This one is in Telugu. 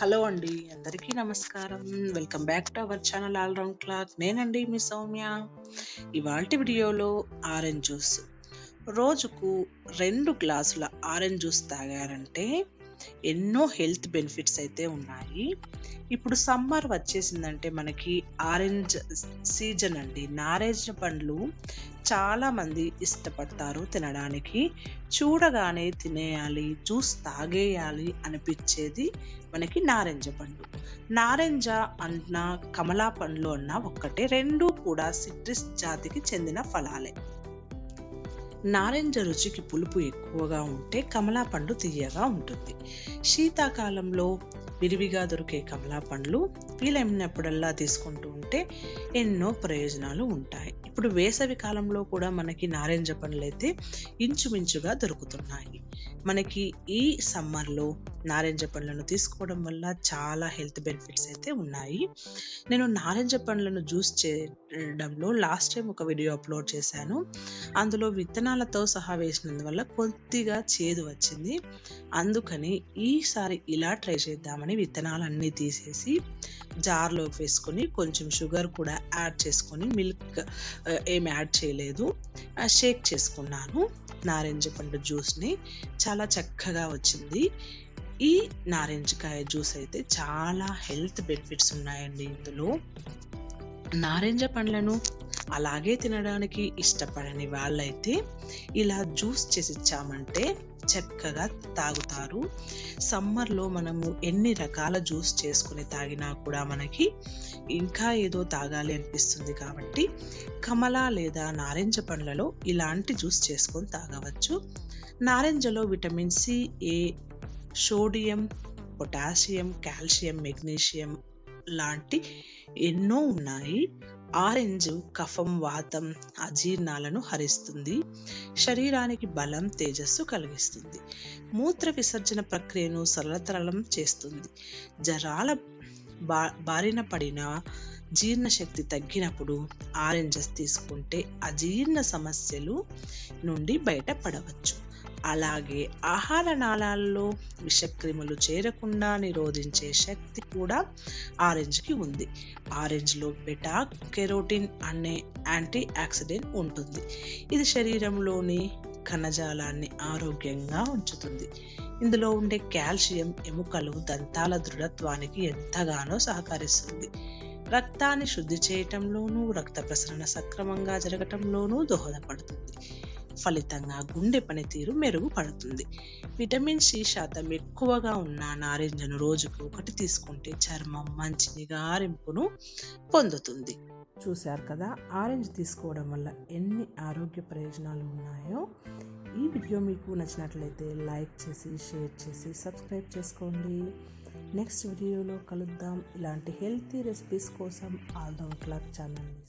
హలో అండి. అందరికీ నమస్కారం. Welcome back to our channel all round clock. నేనండి మీ సౌమ్య. ఇవాల్టి వీడియోలో ఆరెంజ్ జ్యూస్. రోజుకు 2 గ్లాసుల ఆరెంజ్ జ్యూస్ తాగారంటే ఎన్నో హెల్త్ బెనిఫిట్స్ అయితే ఉన్నాయి. ఇప్పుడు సమ్మర్ వచ్చేసిందంటే మనకి ఆరెంజ్ సీజన్ అండి. నారింజ పండ్లు చాలామంది ఇష్టపడతారు తినడానికి. చూడగానే తినేయాలి, జ్యూస్ తాగేయాలి అనిపించేది మనకి నారింజ పండు. నారింజ అన్న కమలా పండ్లు అన్న ఒక్కటే, రెండు కూడా సిట్రస్ జాతికి చెందిన ఫలాలే. నారింజ రుచికి పులుపు ఎక్కువగా ఉంటే కమలా పండు తీయగా ఉంటుంది. శీతాకాలంలో విరివిగా దొరికే కమలా పండ్లు వీలైనప్పుడల్లా తీసుకుంటూ ఉంటే ఎన్నో ప్రయోజనాలు ఉంటాయి. ఇప్పుడు వేసవి కాలంలో కూడా మనకి నారింజ పండ్లు అయితే ఇంచుమించుగా దొరుకుతున్నాయి. మనకి ఈ సమ్మర్లో నారింజ పండ్లను తీసుకోవడం వల్ల చాలా హెల్త్ బెనిఫిట్స్ అయితే ఉన్నాయి. నేను నారింజ పండ్లను జ్యూస్ చేయడంలో లాస్ట్ టైం ఒక వీడియో అప్లోడ్ చేశాను. అందులో విత్తనాలతో సహా వేసినందువల్ల కొద్దిగా చేదు వచ్చింది. అందుకని ఈసారి ఇలా ట్రై చేద్దామని విత్తనాలన్నీ తీసేసి జార్లోకి వేసుకొని కొంచెం షుగర్ కూడా యాడ్ చేసుకొని, మిల్క్ ఏమి యాడ్ చేయలేదు, షేక్ చేసుకున్నాను నారింజ పండు జ్యూస్ని. చాలా చక్కగా వచ్చింది. ఈ నారింజకాయ జ్యూస్ అయితే చాలా హెల్త్ బెనిఫిట్స్ ఉన్నాయండి ఇందులో. నారింజ పండ్లను అలాగే తినడానికి ఇష్టపడని వాళ్ళైతే ఇలా జ్యూస్ చేసి ఇచ్చామంటే చక్కగా తాగుతారు. సమ్మర్లో మనము ఎన్ని రకాల జ్యూస్ చేసుకుని తాగినా కూడా మనకి ఇంకా ఏదో తాగాలి అనిపిస్తుంది. కాబట్టి కమలా లేదా నారింజ పండ్లలో ఇలాంటి జ్యూస్ చేసుకొని తాగవచ్చు. నారింజలో విటమిన్ సి, ఏ, సోడియం, పొటాషియం, కాల్షియం, మెగ్నీషియం లాంటి ఎన్నో ఉన్నాయి. ఆరెంజ్ కఫం, వాతం, అజీర్ణాలను హరిస్తుంది. శరీరానికి బలం, తేజస్సు కలిగిస్తుంది. మూత్ర విసర్జన ప్రక్రియను సరళతరం చేస్తుంది. జరాల బారిన పడిన జీర్ణశక్తి తగ్గినప్పుడు ఆరెంజెస్ తీసుకుంటే అజీర్ణ సమస్యలు నుండి బయటపడవచ్చు. అలాగే ఆహార నాళాల్లో విషక్రిములు చేరకుండా నిరోధించే శక్తి కూడా ఆరెంజ్కి ఉంది. ఆరెంజ్లో బెటా కెరోటిన్ అనే యాంటీ ఆక్సిడెంట్ ఉంటుంది. ఇది శరీరంలోని కణజాలాన్ని ఆరోగ్యంగా ఉంచుతుంది. ఇందులో ఉండే కాల్షియం ఎముకలు, దంతాల దృఢత్వానికి ఎంతగానో సహకరిస్తుంది. రక్తాన్ని శుద్ధి చేయటంలోనూ, రక్త ప్రసరణ సక్రమంగా జరగటంలోనూ దోహదపడుతుంది. ఫలితంగా గుండె పనితీరు మెరుగుపడుతుంది. విటమిన్ సి శాతం ఎక్కువగా ఉన్న నారింజను రోజుకు 1 తీసుకుంటే చర్మం మంచి నిగారింపును పొందుతుంది. చూశారు కదా ఆరెంజ్ తీసుకోవడం వల్ల ఎన్ని ఆరోగ్య ప్రయోజనాలు ఉన్నాయో. ఈ వీడియో మీకు నచ్చినట్లయితే లైక్ చేసి, షేర్ చేసి, సబ్స్క్రైబ్ చేసుకోండి. నెక్స్ట్ వీడియోలో కలుద్దాం. ఇలాంటి హెల్తీ రెసిపీస్ కోసం ఆల్ రౌండ్ క్లాక్ ఛానల్ని